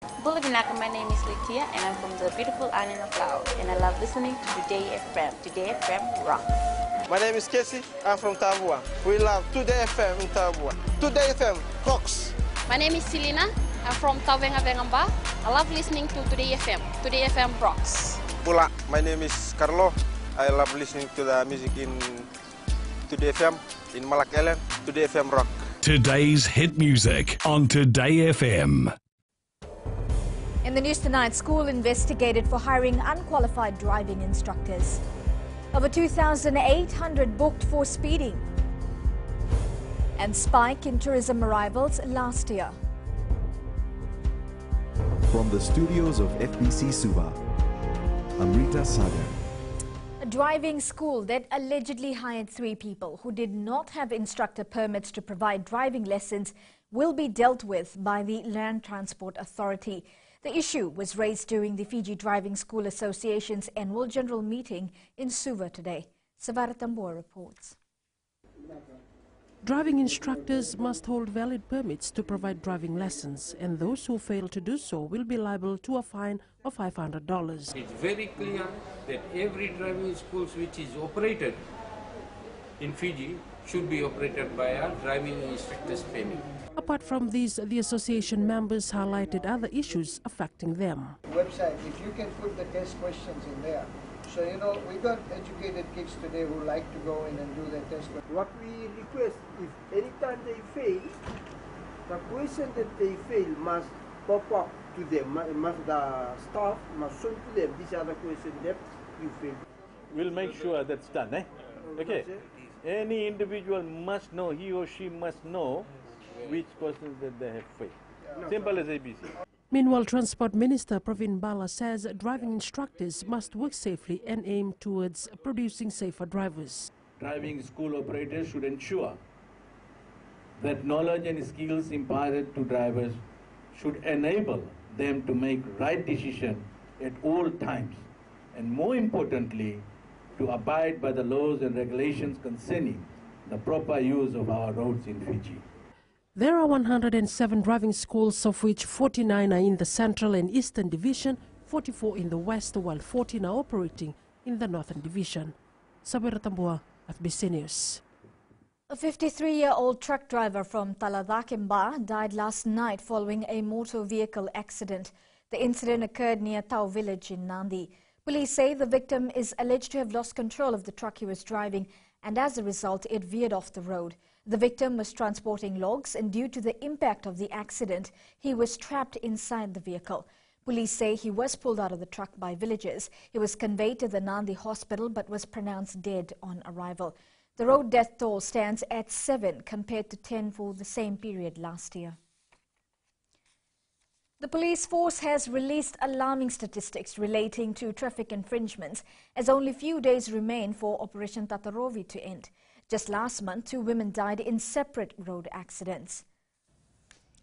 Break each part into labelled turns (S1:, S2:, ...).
S1: Bulabinaka, my name is Litia and I'm from the beautiful island of Laos and I love listening to Today FM. Today FM rocks.
S2: My name is Casey, I'm from Tabua. We love Today FM in Tabua. Today FM rocks.
S3: My name is Selina, I'm from Tavenga Vengamba. I love listening to Today FM. Today FM rocks.
S2: Pula, my name is Carlo. I love listening to the music in Today FM, in Malak Island. Today FM rock.
S4: Today's hit music on Today FM.
S5: In the news tonight, school investigated for hiring unqualified driving instructors. Over 2,800 booked for speeding. And spike in tourism arrivals last year.
S6: From the studios of FBC Suva, Amrita Sagar.
S5: A driving school that allegedly hired 3 people who did not have instructor permits to provide driving lessons will be dealt with by the Land Transport Authority. The issue was raised during the Fiji Driving School Association's annual general meeting in Suva today. Savara Tambor reports.
S7: Driving instructors must hold valid permits to provide driving lessons, and those who fail to do so will be liable to a fine of $500.
S8: It's very clear that every driving school which is operated in Fiji should be operated by a driving instructor's permit.
S7: Apart from these, the association members highlighted other issues affecting them.
S9: Website, if you can put the test questions in there. So, you know, we got educated kids today who like to go in and do their test.
S10: What we request, if anytime they fail, the question that they fail must pop up to them, the staff must show to them, these are the questions that you failed.
S11: We'll make sure that's done, eh? Okay. Any individual must know, he or she must know which questions that they have failed. Simple as ABC.
S7: Meanwhile, Transport Minister Pravin Bala says driving instructors must work safely and aim towards producing safer drivers.
S11: Driving school operators should ensure that knowledge and skills imparted to drivers should enable them to make right decisions at all times, and more importantly, to abide by the laws and regulations concerning the proper use of our roads in Fiji.
S7: There are 107 driving schools, of which 49 are in the Central and Eastern Division, 44 in the West, while 14 are operating in the Northern Division. Sabir Tambua, FBC News.
S5: A 53-year-old truck driver from Taladakimba died last night following a motor vehicle accident. The incident occurred near Tau village in Nandi. Police say the victim is alleged to have lost control of the truck he was driving, and as a result it veered off the road. The victim was transporting logs, and due to the impact of the accident, he was trapped inside the vehicle. Police say he was pulled out of the truck by villagers. He was conveyed to the Nandi hospital but was pronounced dead on arrival. The road death toll stands at 7 compared to 10 for the same period last year. The police force has released alarming statistics relating to traffic infringements as only few days remain for Operation Tatarovi to end. Just last month, 2 women died in separate road accidents.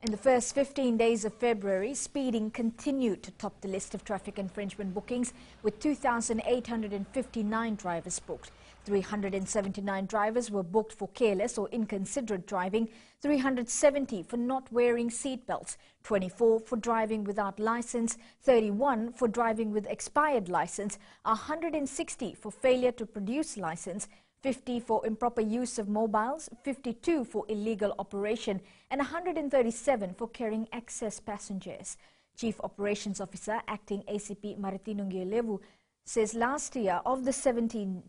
S5: In the first 15 days of February, speeding continued to top the list of traffic infringement bookings, with 2,859 drivers booked. 379 drivers were booked for careless or inconsiderate driving, 370 for not wearing seatbelts, 24 for driving without license, 31 for driving with expired license, 160 for failure to produce license, 50 for improper use of mobiles, 52 for illegal operation, and 137 for carrying excess passengers. Chief Operations Officer Acting ACP Maritino Ngilevu says last year of the 17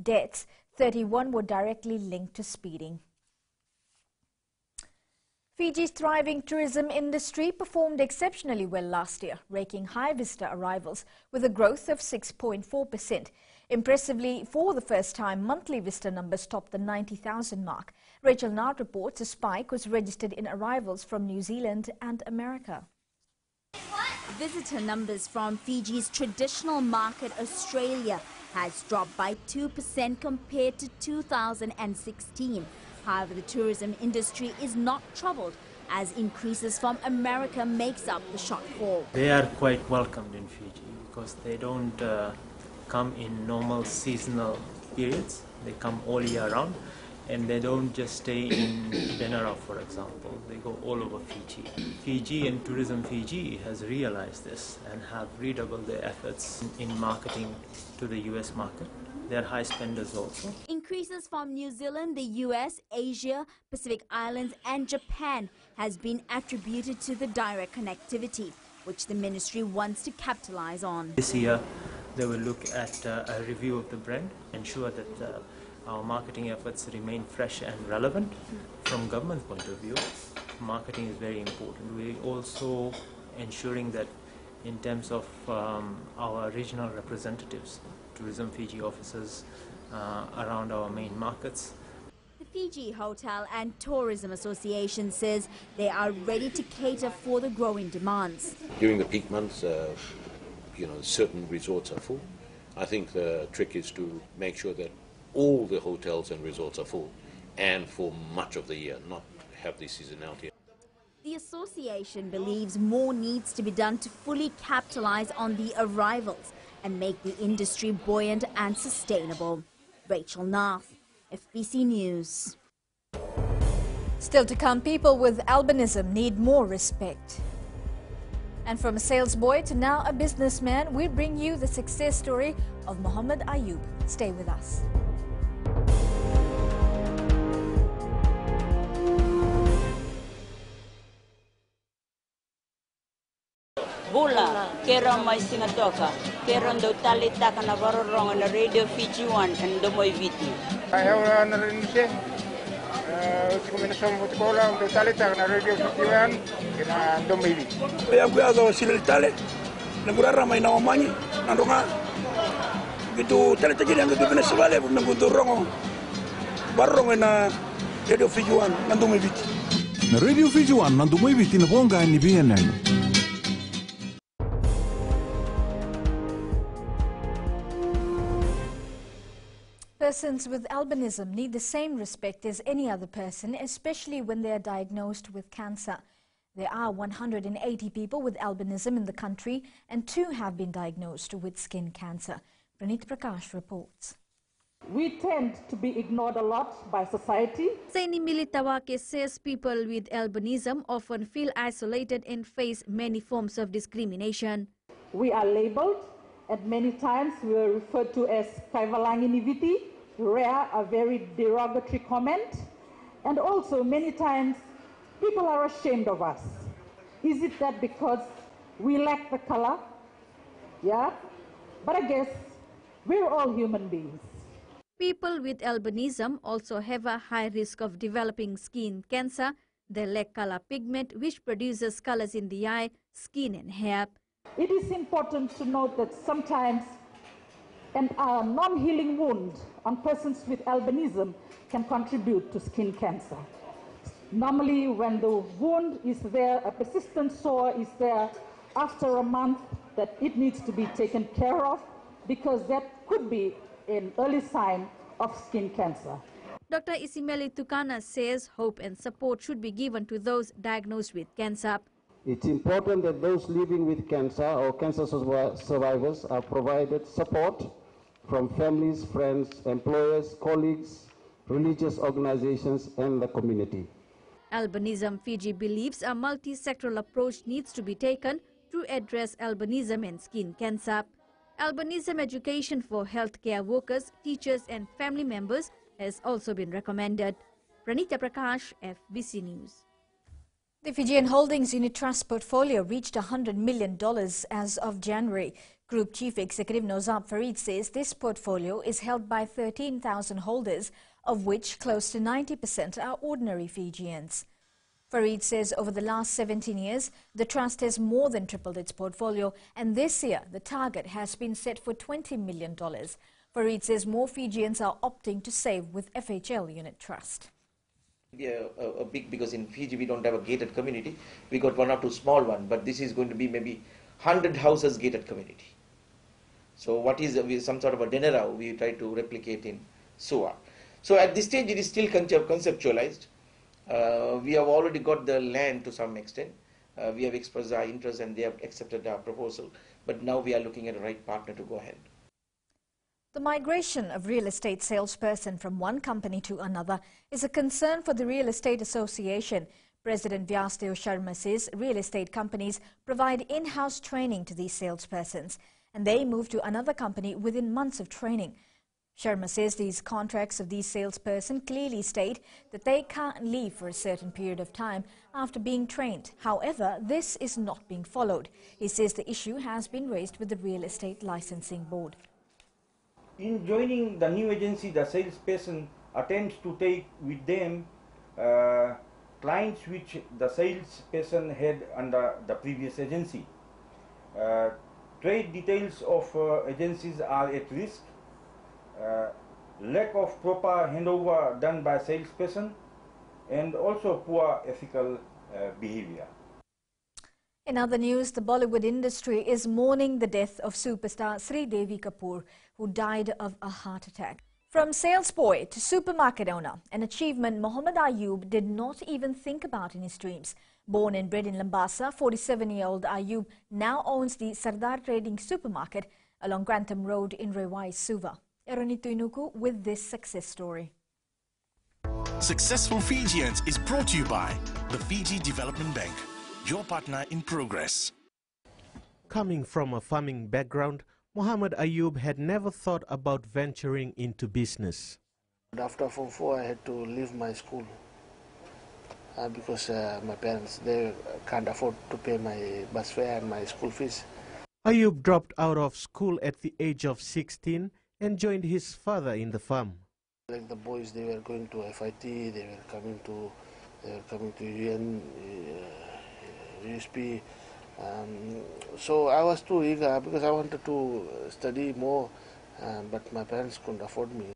S5: deaths, 31 were directly linked to speeding. Fiji's thriving tourism industry performed exceptionally well last year, raking high visitor arrivals with a growth of 6.4%. Impressively, for the first time, monthly visitor numbers topped the 90,000 mark. Rachel Nard reports a spike was registered in arrivals from New Zealand and America.
S12: Visitor numbers from Fiji's traditional market, Australia, has dropped by 2% compared to 2016. However, the tourism industry is not troubled as increases from America makes up the shortfall.
S13: They are quite welcomed in Fiji because they don't come in normal seasonal periods. They come all year round, And they don't just stay in Benara, for example. They go all over Fiji. Fiji and Tourism Fiji has realized this and have redoubled their efforts in marketing to the US market. They're high spenders also.
S12: Increases from New Zealand, the US, Asia, Pacific Islands and Japan has been attributed to the direct connectivity, which the ministry wants to capitalize on.
S13: This year, they will look at a review of the brand, ensure that our marketing efforts remain fresh and relevant. From government's point of view, marketing is very important. We're also ensuring that in terms of our regional representatives, Tourism Fiji officers around our main markets.
S12: The Fiji Hotel and Tourism Association says they are ready to cater for the growing demands.
S14: During the peak months, certain resorts are full. I think the trick is to make sure that all the hotels and resorts are full, and for much of the year, not have the seasonality.
S12: The association believes more needs to be done to fully capitalize on the arrivals and make the industry buoyant and sustainable. Rachel Nath, FBC News.
S5: Still to come, people with albinism need more respect. And from a sales boy to now a businessman, we bring you the success story of Muhammad Ayub. Stay with us.
S15: Bula, kera mai singatoka, kera ndo talita kana varorong na Radio Fiji 1 and Domoy Viti.
S16: Ayaw na rin siya. Kombinasyon mo tikola ndo talita kana Radio Fiji 1 kina Domoy Viti.
S17: Ayaw ko yazo sila tale, nagurara may nawamanyi, nandunga. Gitu talita gini ang gagawin na sabale, nagundurong barong na Radio Fiji 1 na Domoy Viti.
S18: Na Radio Fiji 1 na Domoy Viti na bonga ni BNN.
S5: Persons with albinism need the same respect as any other person, especially when they are diagnosed with cancer. There are 180 people with albinism in the country and 2 have been diagnosed with skin cancer. Pranit Prakash reports.
S19: We tend to be ignored a lot by society.
S20: Saini Militawake says people with albinism often feel isolated and face many forms of discrimination.
S19: We are labeled, and many times we are referred to as Kaivalanginiviti, rare, a very derogatory comment, and also many times people are ashamed of us. Is it that because we lack the color? Yeah, but I guess we're all human beings.
S20: People with albinism also have a high risk of developing skin cancer. They lack color pigment, which produces colors in the eye, skin and hair.
S19: It is important to note that sometimes a non-healing wound on persons with albinism can contribute to skin cancer. Normally, when the wound is there, a persistent sore is there, after a month, that it needs to be taken care of because that could be an early sign of skin cancer.
S20: Dr. Isimeli Tukana says hope and support should be given to those diagnosed with cancer.
S21: It's important that those living with cancer or cancer survivors are provided support from families, friends, employers, colleagues, religious organizations, and the community.
S20: Albinism Fiji believes a multi-sectoral approach needs to be taken to address albinism and skin cancer. Albinism education for healthcare workers, teachers, and family members has also been recommended. Pranita Prakash, FBC News.
S5: The Fijian Holdings Unit Trust portfolio reached $100 million as of January. Group Chief Executive Nozab Farid says this portfolio is held by 13,000 holders, of which close to 90% are ordinary Fijians. Farid says over the last 17 years, the trust has more than tripled its portfolio, and this year the target has been set for $20 million. Farid says more Fijians are opting to save with FHL Unit Trust.
S22: A big, because in Fiji we don't have a gated community. We got 1 or 2 small ones, but this is going to be maybe 100 houses gated community. So what is some sort of a denera we try to replicate in Sua. So at this stage it is still conceptualized. We have already got the land to some extent. We have expressed our interest and they have accepted our proposal. But now we are looking at the right partner to go ahead.
S5: The migration of real estate salesperson from one company to another is a concern for the Real Estate Association. President Vyasdev Sharma says real estate companies provide in-house training to these salespersons, and they move to another company within months of training. Sharma says these contracts of these salespersons clearly state that they can't leave for a certain period of time after being trained. However, this is not being followed. He says the issue has been raised with the Real Estate Licensing Board.
S1: In joining the new agency, the salesperson attempts to take with them clients which the salesperson had under the previous agency. Trade details of agencies are at risk. Lack of proper handover done by salesperson, and also poor ethical behavior.
S5: In other news, the Bollywood industry is mourning the death of superstar Sri Devi Kapoor, who died of a heart attack. From sales boy to supermarket owner, an achievement Muhammad Ayub did not even think about in his dreams. Born and bred in Lambasa, 47-year-old Ayub now owns the Sardar Trading Supermarket along Grantham Road in Rewai, Suva. Eronito Inuku with this success story.
S3: Successful Fijians is brought to you by the Fiji Development Bank, your partner in progress.
S23: Coming from a farming background, Muhammad Ayub had never thought about venturing into business.
S24: After Form 4, I had to leave my school because my parents, they can't afford to pay my bus fare and my school fees.
S23: Ayub dropped out of school at the age of 16 and joined his father in the farm.
S24: Like the boys, they were going to FIT, they were coming to UN, USP. So I was too eager because I wanted to study more, but my parents couldn't afford me.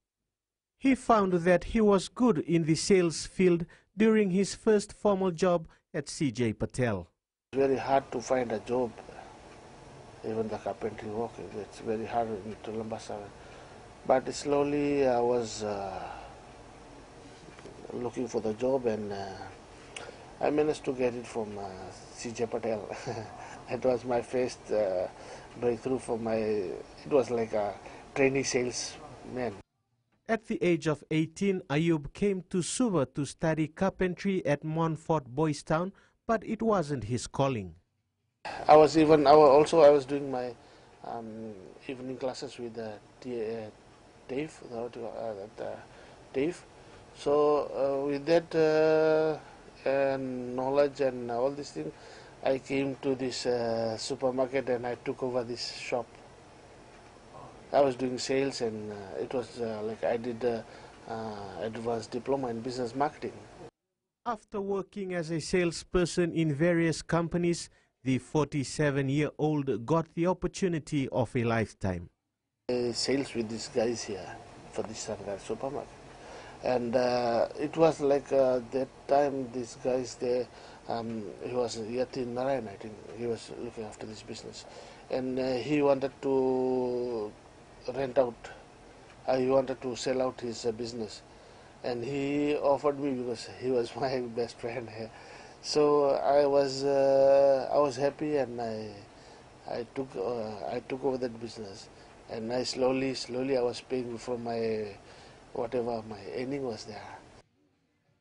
S23: He found that he was good in the sales field during his first formal job at CJ Patel.
S24: It's very hard to find a job, even the carpentry work. It's very hard in Lambasa. But slowly I was looking for the job, and I managed to get it from CJ Patel. It was my first breakthrough for it was like a trainee salesman.
S23: At the age of 18, Ayub came to Suva to study carpentry at Montfort Boys Town, but it wasn't his calling.
S24: I was doing my evening classes with Dave. So with that knowledge and all these things, I came to this supermarket and I took over this shop. I was doing sales, and it was like I did advanced diploma in business marketing.
S23: After working as a salesperson in various companies, the 47-year-old got the opportunity of a lifetime.
S24: Sales with these guys here for this Sardar supermarket. And it was like that time, these guys, he was Yatin Narayan, I think. He was looking after this business. And he wanted to rent out, he wanted to sell out his business. And he offered me because he was my best friend here. So I was happy, and I took over that business. And I slowly I was paying from my whatever my earning was there.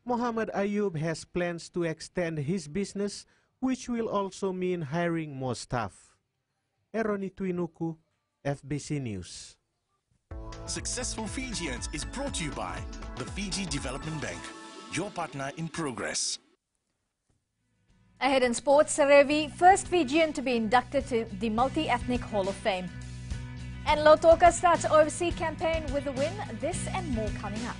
S23: Muhammad Ayub has plans to extend his business, which will also mean hiring more staff. Eronito Inuku, FBC News.
S3: Successful Fijians is brought to you by the Fiji Development Bank, your partner in progress.
S5: Ahead in sports, Sarevi, first Fijian to be inducted to the Multi-Ethnic Hall of Fame. And Lautoka starts overseas campaign with a win. This and more coming up.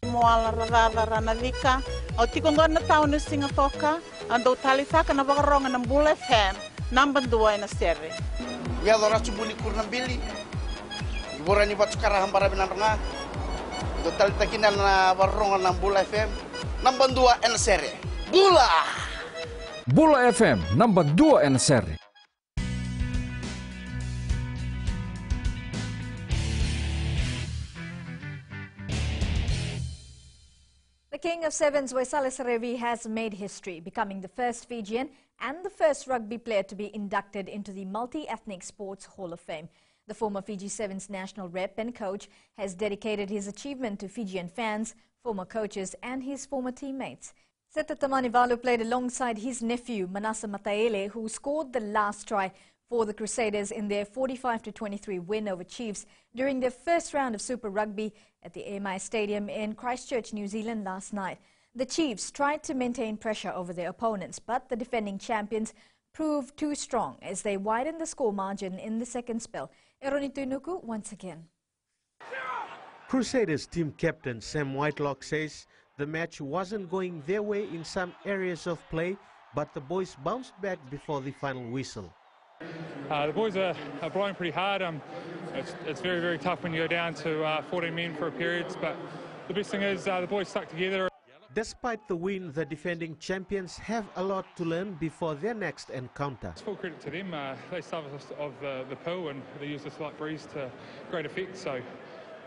S25: Moala rarara ranavika, o tikongona taunu singatoka, ando talitaka na wakaronga ng Bula FM, number 2 na seri.
S26: Ya dora subuli kurnambili, iborani batu karahambara binaranga, do talitakina na wakaronga ng Bula FM, number 2 na seri. Bula!
S27: Bula FM, number 2 na seri.
S5: The King of Sevens, Waisale Sarevi, has made history, becoming the first Fijian and the first rugby player to be inducted into the Multi-Ethnic Sports Hall of Fame. The former Fiji Sevens national rep and coach has dedicated his achievement to Fijian fans, former coaches and his former teammates. Seta Tamanivalu played alongside his nephew, Manasa Mataele, who scored the last try for the Crusaders in their 45-23 win over Chiefs during their first round of Super Rugby at the AMI Stadium in Christchurch, New Zealand last night. The Chiefs tried to maintain pressure over their opponents, but the defending champions proved too strong as they widened the score margin in the second spell. Eroni Tuinuku once again.
S23: Crusaders team captain Sam Whitelock says the match wasn't going their way in some areas of play, but the boys bounced back before the final whistle.
S2: The boys are blowing pretty hard. It's very, very tough when you go down to 14 men for a period, but the best thing is the boys stuck together.
S23: Despite the win, the defending champions have a lot to learn before their next encounter.
S2: It's full credit to them. They started us of the pill and they used this light breeze to great effect, so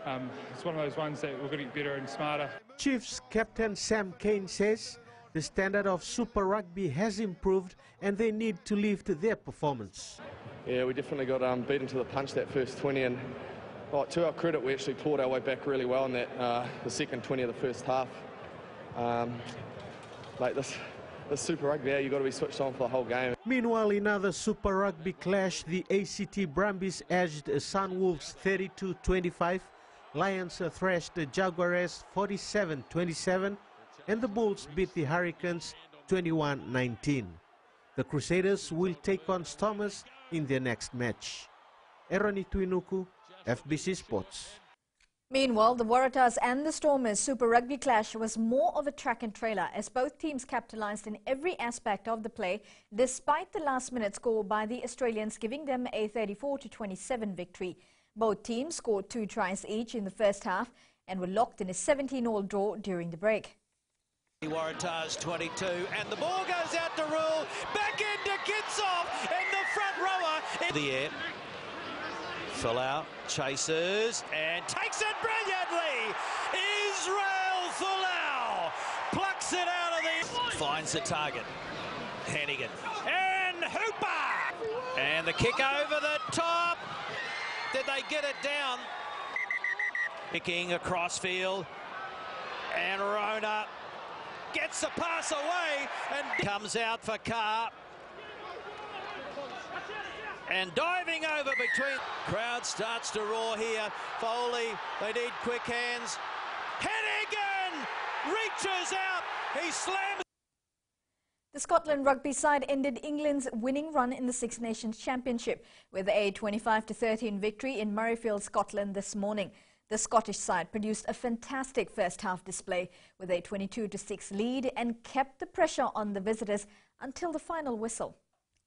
S2: it's one of those ones that we're going to get better and smarter.
S23: Chiefs captain Sam Kane says the standard of Super Rugby has improved and they need to lift their performance.
S4: Yeah, we definitely got beaten to the punch that first 20, and to our credit, we actually clawed our way back really well in that the second 20 of the first half. Like this Super Rugby, you've got to be switched on for the whole game.
S23: Meanwhile, in another Super Rugby clash, the ACT Brumbies edged Sunwolves 32-25, Lions thrashed the Jaguars 47-27, and the Bulls beat the Hurricanes 21-19. The Crusaders will take on Stormers in their next match. Eroni Tuinuku, FBC Sports.
S5: Meanwhile, the Waratahs and the Stormers Super Rugby clash was more of a track and trailer as both teams capitalised in every aspect of the play, despite the last-minute score by the Australians giving them a 34-27 victory. Both teams scored 2 tries each in the first half and were locked in a 17-all draw during the break.
S6: Waratahs 22, and the ball goes out to Rule, back into Kitsov, and the front rower in the air. Folau chases and takes it brilliantly. Israel Folau plucks it out of the... Finds the target. Hannigan. And Hooper! And the kick over the top. Did they get it down? Kicking across field. And Rona gets the pass away and comes out for Carr. And diving over between. Crowd starts to roar here. Foley, they need quick hands. Hannigan reaches out. He slams.
S5: The Scotland rugby side ended England's winning run in the Six Nations Championship with a 25-13 victory in Murrayfield, Scotland this morning. The Scottish side produced a fantastic first-half display with a 22-6 lead and kept the pressure on the visitors until the final whistle.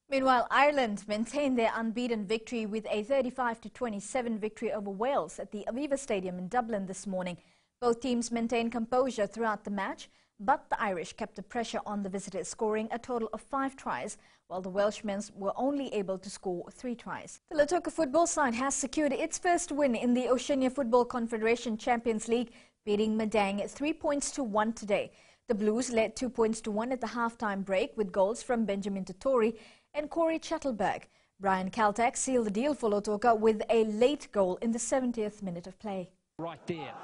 S5: Meanwhile, Ireland maintained their unbeaten victory with a 35-27 victory over Wales at the Aviva Stadium in Dublin this morning. Both teams maintained composure throughout the match, but the Irish kept the pressure on the visitors, scoring a total of 5 tries, while the Welshmen were only able to score 3 tries. The Lautoka football side has secured its first win in the Oceania Football Confederation Champions League, beating Madang 3-1 today. The Blues led 2-1 at the half-time break with goals from Benjamin Totori and Corey Chattelberg. Brian Caltack sealed the deal for Lautoka with a late goal in the 70th minute of play.
S8: Right there.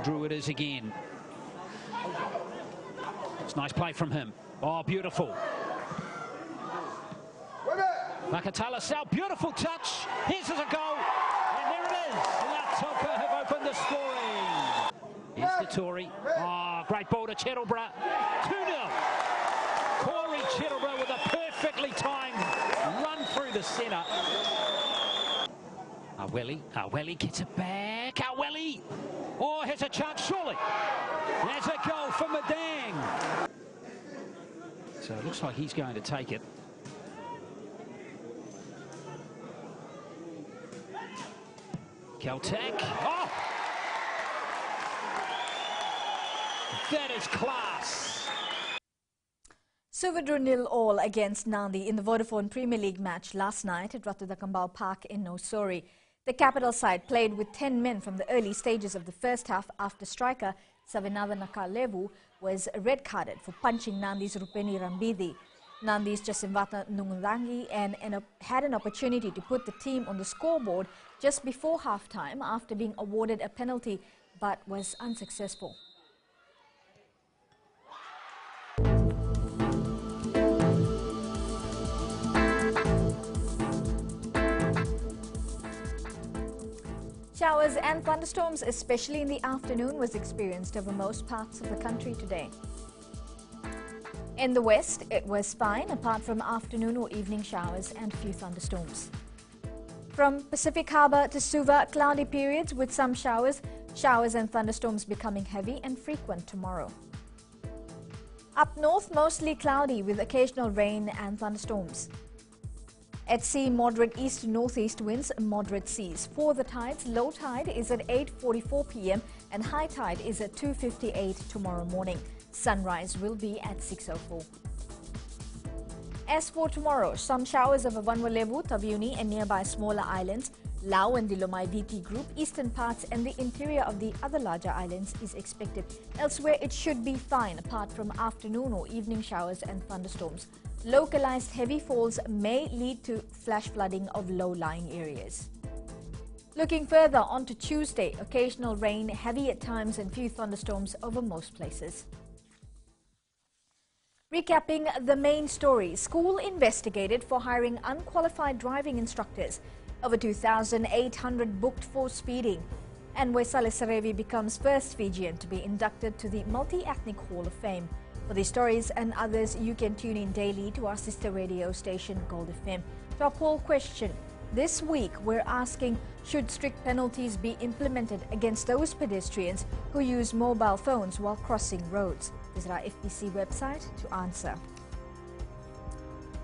S8: Drew it is again. It's a nice play from him. Oh, beautiful. Makatala Sal, beautiful touch. Here's a goal. And there it is. Lautoka have opened the scoring. Here's Totori. Oh, great ball to Chettleborough. 2-0. Corey Chettleborough with a perfectly timed run through the centre. Aweli gets it back. Aweli. Oh, has a chance, surely. There's a goal for Madang. So it looks like he's going to take it. Caltech. Oh! That is class.
S5: Suva drew 0-0 against Nandi in the Vodafone Premier League match last night at Ratudakambao Park in Nosori. The capital side played with 10 men from the early stages of the first half after striker Savinathan Nakalevu was red-carded for punching Nandi's Rupeni Rambidi. Nandi's Jasimvata Nungulangi had an opportunity to put the team on the scoreboard just before half-time after being awarded a penalty, but was unsuccessful. Showers and thunderstorms, especially in the afternoon, was experienced over most parts of the country today. In the west, it was fine, apart from afternoon or evening showers and few thunderstorms. From Pacific Harbour to Suva, cloudy periods with some showers and thunderstorms becoming heavy and frequent tomorrow. Up north, mostly cloudy with occasional rain and thunderstorms. At sea, moderate east to northeast winds, moderate seas. For the tides, low tide is at 8:44 p.m. and high tide is at 2:58 tomorrow morning. Sunrise will be at 6:04. As for tomorrow, some showers over Vanwalevu, Taviuni and nearby smaller islands, Lau and the Lomai VT group, eastern parts and the interior of the other larger islands is expected. Elsewhere, it should be fine, apart from afternoon or evening showers and thunderstorms. Localized heavy falls may lead to flash flooding of low-lying areas. Looking further on to Tuesday, occasional rain, heavy at times and few thunderstorms over most places. Recapping the main story, school investigated for hiring unqualified driving instructors. Over 2,800 booked for speeding. And Waisale Sarevi becomes first Fijian to be inducted to the Multi-Ethnic Hall of Fame. For these stories and others, you can tune in daily to our sister radio station, Gold FM. To our poll question, this week we're asking, should strict penalties be implemented against those pedestrians who use mobile phones while crossing roads? Visit our FBC website to answer.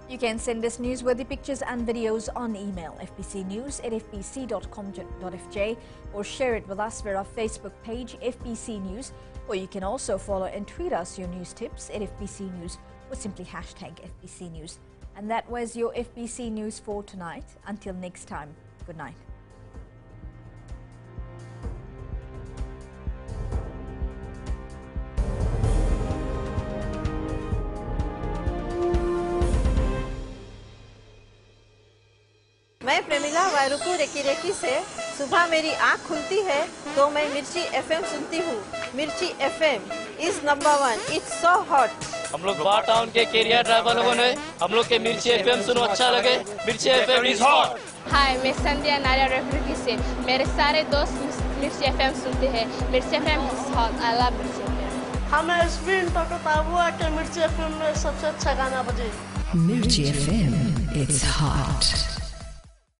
S5: You can send us newsworthy pictures and videos on email, fbcnews@fbc.com.fj, or share it with us via our Facebook page, FBC News, or you can also follow and tweet us your news tips at FBC News, or simply hashtag FBC News. And that was your FBC News for tonight. Until next time, good night.
S7: मैं Premila वायरुकू recce recce से सुबह मेरी आँख खुलती है तो मैं मिर्ची एफएम सुनती हूँ। मिर्ची FM is number 1, it's so hot.
S9: हम लोग बार टाउन के कैरियर ड्राइवर लोगों ने हम लोग के मिर्ची एफएम सुनो अच्छा लगे। मिर्ची एफएम इज हॉट।
S10: हाय, मैं संध्या नारिया रेफरी से मेरे सारे दोस्त मिर्ची एफएम सुनते हैं। मिर्ची FM is hot, I love मिर्ची एफएम।
S11: हमें स्पिन तो हुआ कि मिर्ची एफएम में सबसे अच्छा गाना बजे।
S12: मिर्ची एफएम, इट्स हॉट।